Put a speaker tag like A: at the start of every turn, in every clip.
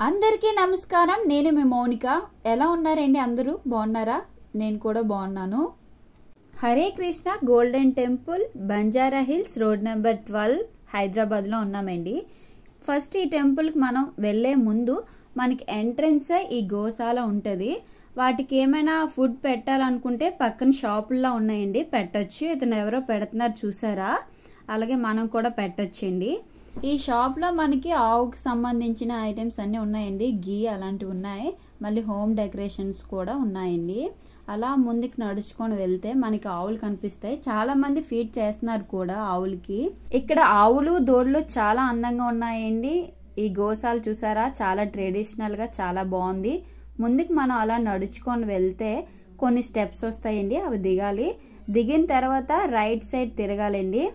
A: అందరికీ నమస్కారం. నేను మీ మౌనిక. ఎలా ఉన్నారండి? అందరూ బాగున్నారా? నేను కూడా బాగున్నాను. Hare Krishna golden temple, Banjara hills, road number 12, హైదరాబాద్లో ఉన్నామండి. ఫస్ట్ ఈ టెంపుల్కి మనం వెళ్ళే ముందు మనకి ఎంట్రన్స్ ఈ గోశాల ఉంటుంది. వాటికి ఏమైనా ఫుడ్ పెట్టాలనుకుంటే పక్కన షాపుల్లో ఉన్నాయండి, పెట్టొచ్చు. ఇతను ఎవరో పెడుతున్నారు చూసారా, అలాగే మనం కూడా పెట్టొచ్చండి. ఈ షాప్లో మనకి ఆవుకి సంబంధించిన ఐటమ్స్ అన్నీ ఉన్నాయండి. గీ అలాంటివి ఉన్నాయి, మళ్ళీ హోమ్ డెకరేషన్స్ కూడా ఉన్నాయండి. అలా ముందుకు నడుచుకొని వెళ్తే మనకి ఆవులు కనిపిస్తాయి. చాలా మంది ఫీడ్ చేస్తున్నారు కూడా ఆవులకి. ఇక్కడ ఆవులు దూడలు చాలా అందంగా ఉన్నాయండి. ఈ గోశాల చూసారా, చాలా ట్రెడిషనల్ గా చాలా బాగుంది. ముందుకు మనం అలా నడుచుకొని వెళ్తే కొన్ని స్టెప్స్ వస్తాయండి, అవి దిగాలి. దిగిన తర్వాత రైట్ సైడ్ తిరగాలండి.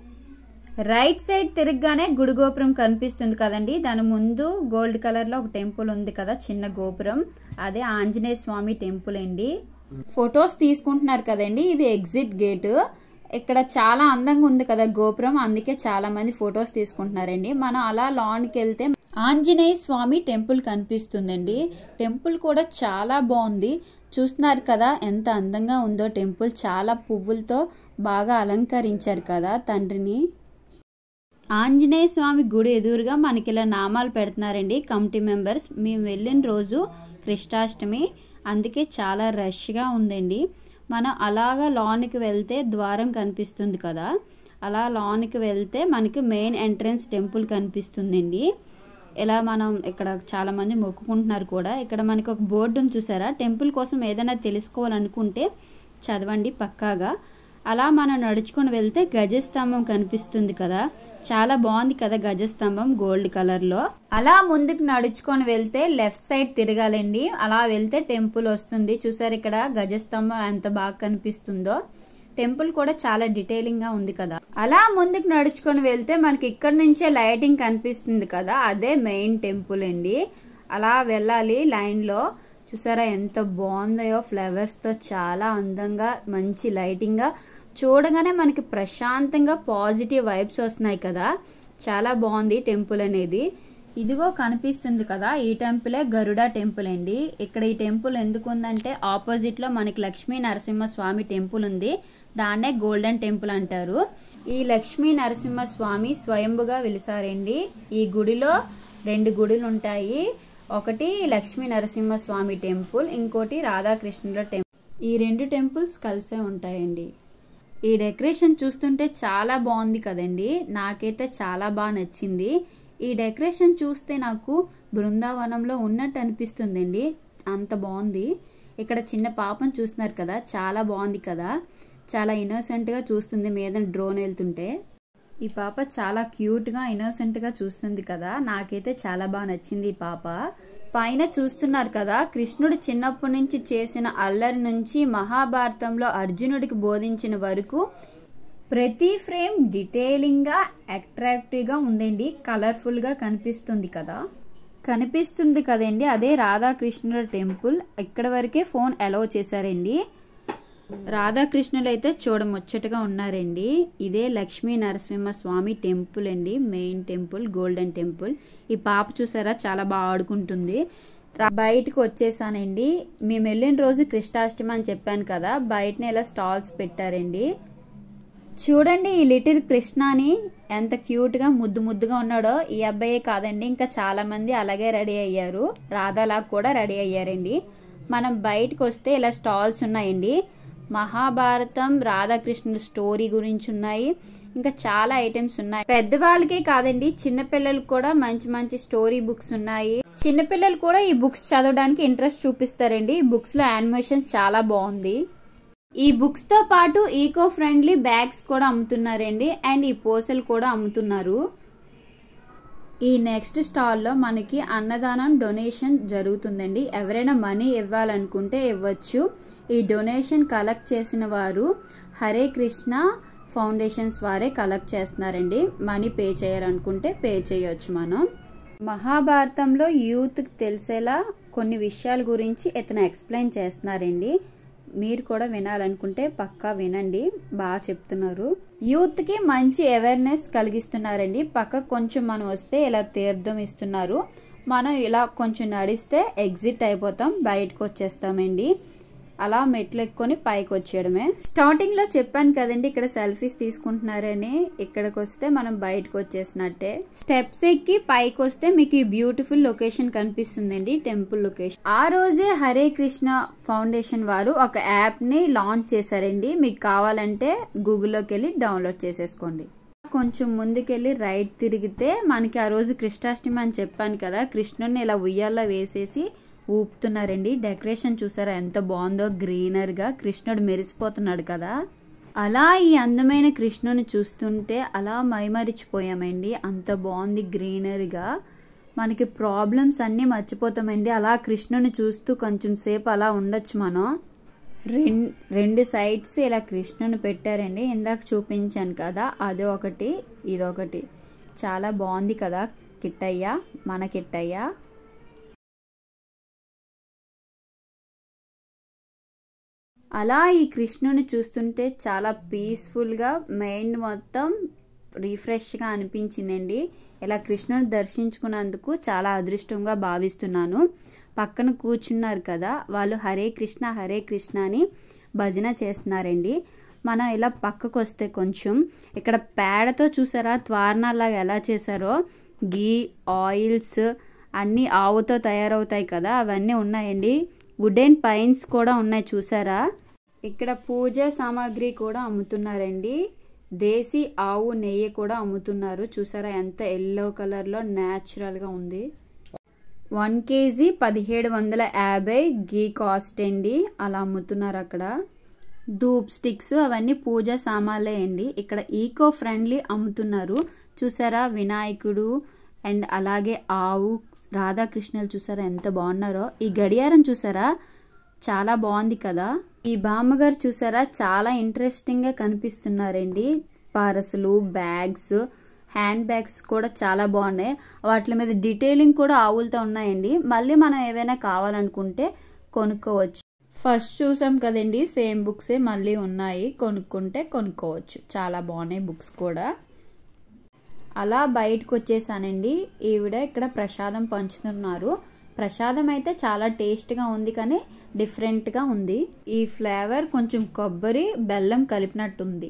A: రైట్ సైడ్ తిరగగానే గుడి గోపురం కనిపిస్తుంది కదండి. దాని ముందు గోల్డ్ కలర్ లో ఒక టెంపుల్ ఉంది కదా, చిన్న గోపురం. అదే ఆంజనేయ స్వామి టెంపుల్ అండి. ఫొటోస్ తీసుకుంటున్నారు కదండి, ఇది ఎగ్జిట్ గేట్. ఇక్కడ చాలా అందంగా ఉంది కదా గోపురం, అందుకే చాలా మంది ఫొటోస్ తీసుకుంటున్నారండి. మనం అలా లాన్కి వెళ్తే ఆంజనేయ స్వామి టెంపుల్ కనిపిస్తుందండి. టెంపుల్ కూడా చాలా బాగుంది. చూస్తున్నారు కదా ఎంత అందంగా ఉందో టెంపుల్. చాలా పువ్వులతో బాగా అలంకరించారు కదా తండ్రిని. ఆంజనేయ స్వామి గుడి ఎదురుగా మనకి ఇలా నామాలు పెడుతున్నారండి కమిటీ మెంబర్స్. మేము వెళ్ళిన రోజు కృష్ణాష్టమి, అందుకే చాలా రష్గా ఉందండి. మనం అలాగా లాన్కి వెళ్తే ద్వారం కనిపిస్తుంది కదా, అలా లాన్కి వెళ్తే మనకి మెయిన్ ఎంట్రన్స్ టెంపుల్ కనిపిస్తుందండి. ఇలా మనం ఇక్కడ చాలా మంది మొక్కుకుంటున్నారు కూడా. ఇక్కడ మనకి ఒక బోర్డు ఉంది చూసారా, టెంపుల్ కోసం ఏదైనా తెలుసుకోవాలనుకుంటే చదవండి పక్కాగా. అలా మనం నడుచుకొని వెళ్తే గజస్తంభం కనిపిస్తుంది కదా, చాలా బాగుంది కదా గజస్తంభం గోల్డ్ కలర్ లో. అలా ముందుకు నడుచుకొని వెళ్తే లెఫ్ట్ సైడ్ తిరగాలండి. అలా వెళ్తే టెంపుల్ వస్తుంది. చూసారు ఇక్కడ గజస్తంభం ఎంత బాగా కనిపిస్తుందో. టెంపుల్ కూడా చాలా డీటెయిలింగ్ గా ఉంది కదా. అలా ముందుకు నడుచుకొని వెళ్తే మనకి ఇక్కడ నుంచే లైటింగ్ కనిపిస్తుంది కదా, అదే మెయిన్ టెంపుల్ అండి. అలా వెళ్ళాలి లైన్ లో. చూసారా ఎంత బాగుందో, ఫ్లవర్స్ తో చాలా అందంగా మంచి లైటింగ్ గా. చూడగానే మనకి ప్రశాంతంగా పాజిటివ్ వైబ్స్ వస్తున్నాయి కదా, చాలా బాగుంది టెంపుల్ అనేది. ఇదిగో కనిపిస్తుంది కదా, ఈ టెంపులే గరుడ టెంపుల్ అండి. ఇక్కడ ఈ టెంపుల్ ఎందుకు ఉందంటే ఆపోజిట్ లో మనకి లక్ష్మీ నరసింహ స్వామి టెంపుల్ ఉంది, దాన్నే గోల్డెన్ టెంపుల్ అంటారు. ఈ లక్ష్మీ నరసింహ స్వామి స్వయంభుగా వెలిసారండి. ఈ గుడిలో 2 గుడులు ఉంటాయి. ఒకటి లక్ష్మీ నరసింహ స్వామి టెంపుల్, ఇంకోటి రాధాకృష్ణుల టెంపుల్. ఈ 2 టెంపుల్స్ కలిసే ఉంటాయండి. ఈ డెకరేషన్ చూస్తుంటే చాలా బాగుంది కదండి, నాకైతే చాలా బాగా నచ్చింది. ఈ డెకరేషన్ చూస్తే నాకు బృందావనంలో ఉన్నట్టు అనిపిస్తుందండి, అంత బాగుంది. ఇక్కడ చిన్న పాపను చూస్తున్నారు కదా, చాలా బాగుంది కదా, చాలా ఇన్నోసెంట్ గా చూస్తుంది మీద డ్రోన్ వెళ్తుంటే. ఈ పాప చాలా క్యూట్ గా ఇన్నోసెంట్ గా చూస్తుంది కదా, నాకైతే చాలా బాగా నచ్చింది ఈ పాప. పైన చూస్తున్నారు కదా, కృష్ణుడు చిన్నప్పటి నుంచి చేసిన అల్లరి నుంచి మహాభారతంలో అర్జునుడికి బోధించిన వరకు ప్రతి ఫ్రేమ్ డీటెయిలింగ్ గా అట్రాక్టివ్ గా ఉందండి. కలర్ఫుల్ గా కనిపిస్తుంది కదండి. అదే రాధాకృష్ణుల టెంపుల్. ఇక్కడ వరకే ఫోన్ అలౌ చేశారండి. రాధాకృష్ణులు అయితే చూడముచ్చటగా ఉన్నారండి. ఇదే లక్ష్మీ నరసింహ స్వామి టెంపుల్ అండి, మెయిన్ టెంపుల్ గోల్డెన్ టెంపుల్. ఈ పాప చూసారా చాలా బాగా ఆడుకుంటుంది. బయటకు వచ్చేసానండి. మేము వెళ్ళిన రోజు కృష్ణాష్టమి అని చెప్పాను కదా, బయటనే ఇలా స్టాల్స్ పెట్టారండి. చూడండి ఈ లిటిల్ కృష్ణని ఎంత క్యూట్ గా ముద్దుగా ఉన్నాడో. ఈ అబ్బాయే కాదండి, ఇంకా చాలా మంది అలాగే రెడీ అయ్యారు, రాధాలా కూడా రెడీ అయ్యారండి. మనం బయటకు వస్తే ఇలా స్టాల్స్ ఉన్నాయండి. మహాభారతం రాధాకృష్ణుల స్టోరీ గురించి ఉన్నాయి, ఇంకా చాలా ఐటమ్స్ ఉన్నాయి. పెద్దవాళ్ళకే కాదండి, చిన్నపిల్లలకు కూడా మంచి మంచి స్టోరీ బుక్స్ ఉన్నాయి. చిన్నపిల్లలు కూడా ఈ బుక్స్ చదవడానికి ఇంట్రెస్ట్ చూపిస్తారండి. ఈ బుక్స్ లో యానిమేషన్ చాలా బాగుంది. ఈ బుక్స్ తో పాటు ఈకో ఫ్రెండ్లీ బ్యాగ్స్ కూడా అమ్ముతున్నారండి, అండ్ ఈ పూసలు కూడా అమ్ముతున్నారు. ఈ నెక్స్ట్ స్టాల్లో మనకి అన్నదానం డొనేషన్ జరుగుతుందండి. ఎవరైనా మనీ ఇవ్వాలనుకుంటే ఇవ్వచ్చు. ఈ డొనేషన్ కలెక్ట్ చేసిన వారు హరే కృష్ణ ఫౌండేషన్స్ వారే కలెక్ట్ చేస్తున్నారండి. మనీ పే చేయాలనుకుంటే పే చేయొచ్చు. మనం మహాభారతంలో యూత్ తెలిసేలా కొన్ని విషయాల గురించి ఇతను ఎక్స్ప్లెయిన్ చేస్తున్నారండి. మీరు కూడా వినాలనుకుంటే పక్కా వినండి, బాగా చెప్తున్నారు. యూత్ కి మంచి అవేర్నెస్ కలిగిస్తున్నారండి. పక్క కొంచెం మనం వస్తే ఇలా తీర్థం ఇస్తున్నారు. మనం ఇలా కొంచెం నడిస్తే ఎగ్జిట్ అయిపోతాం, బయటకు వచ్చేస్తామండి. అలా మెట్లు ఎక్కుని పైకి వచ్చేయడమే. స్టార్టింగ్ లో చెప్పాను కదండి ఇక్కడ సెల్ఫీస్ తీసుకుంటున్నారని. ఇక్కడికి వస్తే మనం బయటకు వచ్చేసినట్టే. స్టెప్స్ ఎక్కి పైకి వస్తే మీకు ఈ బ్యూటిఫుల్ లొకేషన్ కనిపిస్తుందండి, టెంపుల్ లొకేషన్. ఆ రోజే హరే కృష్ణ ఫౌండేషన్ వారు ఒక యాప్ ని లాంచ్ చేశారండి. మీకు కావాలంటే గూగుల్లోకి వెళ్ళి డౌన్లోడ్ చేసేసుకోండి. కొంచెం ముందుకెళ్ళి రైట్ తిరిగితే మనకి ఆ రోజు కృష్ణాష్టమి అని చెప్పాను కదా, కృష్ణుడిని ఇలా ఉయ్యాల్లో వేసేసి ఊపుతున్నారండి. డెకరేషన్ చూసారా ఎంత బాగుందో, గ్రీనర్ గా కృష్ణుడు మెరిసిపోతున్నాడు కదా. అలా ఈ అందమైన కృష్ణుని చూస్తుంటే అలా మైమరిచిపోయామండి. అంత బాగుంది గ్రీనరీగా. మనకి ప్రాబ్లమ్స్ అన్నీ మర్చిపోతామండి అలా కృష్ణుని చూస్తూ కొంచెం సేపు అలా ఉండొచ్చు మనం. రెండు సైడ్స్ ఇలా కృష్ణుని పెట్టారండి. ఇందాక చూపించాను కదా, అది ఒకటి ఇదొకటి. చాలా బాగుంది కదా కిట్టయ్య, మన కిట్టయ్య. అలా ఈ కృష్ణుని చూస్తుంటే చాలా పీస్ఫుల్గా మైండ్ మొత్తం రిఫ్రెష్గా అనిపించిందండి. ఇలా కృష్ణుని దర్శించుకున్నందుకు చాలా అదృష్టంగా భావిస్తున్నాను. పక్కన కూర్చున్నారు కదా వాళ్ళు హరే కృష్ణ అని భజన చేస్తున్నారండి. మనం ఇలా పక్కకు వస్తే కొంచెం ఇక్కడ పేడతో చూసారా త్వారణాలాగా ఎలా చేశారో, గీ ఆయిల్స్ అన్నీ ఆవుతో తయారవుతాయి కదా అవన్నీ ఉన్నాయండి. వుడెన్ పైన్స్ కూడా ఉన్నాయి చూసారా. ఇక్కడ పూజా సామాగ్రి కూడా అమ్ముతున్నారండి. దేశీ ఆవు నెయ్యి కూడా అమ్ముతున్నారు చూసారా, ఎంత ఎల్లో కలర్ లో న్యాచురల్ గా ఉంది. 1 kg 1750 గీ కాస్ట్ అండి. అలా అమ్ముతున్నారు అక్కడ. ధూప్ స్టిక్స్ అవన్నీ పూజా సామాన్లే అండి. ఇక్కడ ఈకో ఫ్రెండ్లీ అమ్ముతున్నారు చూసారా, వినాయకుడు అండ్ అలాగే ఆవు, రాధాకృష్ణులు చూసారా ఎంత బాగున్నారో. ఈ గడియారం చూసారా చాలా బాగుంది కదా. ఈ బామ్మగారు చూసారా చాలా ఇంట్రెస్టింగ్ గా కనిపిస్తున్నారండి. పర్సులు, బ్యాగ్స్, హ్యాండ్ బ్యాగ్స్ కూడా చాలా బాగున్నాయి. వాటి మీద డీటెయిలింగ్ కూడా ఆవులతో ఉన్నాయండి. మళ్ళీ మనం ఏవైనా కావాలనుకుంటే కొనుక్కోవచ్చు. ఫస్ట్ చూసాం కదండి సేమ్ బుక్సే మళ్ళీ ఉన్నాయి, కొనుక్కుంటే కొనుక్కోవచ్చు. చాలా బాగున్నాయి బుక్స్ కూడా. అలా బయటకు వచ్చేసానండి. ఈవిడ ఇక్కడ ప్రసాదం పంచుతున్నారు. ప్రసాదం అయితే చాలా టేస్ట్గా ఉంది కానీ డిఫరెంట్గా ఉంది. ఈ ఫ్లేవర్ కొంచెం కొబ్బరి బెల్లం కలిపినట్టుంది.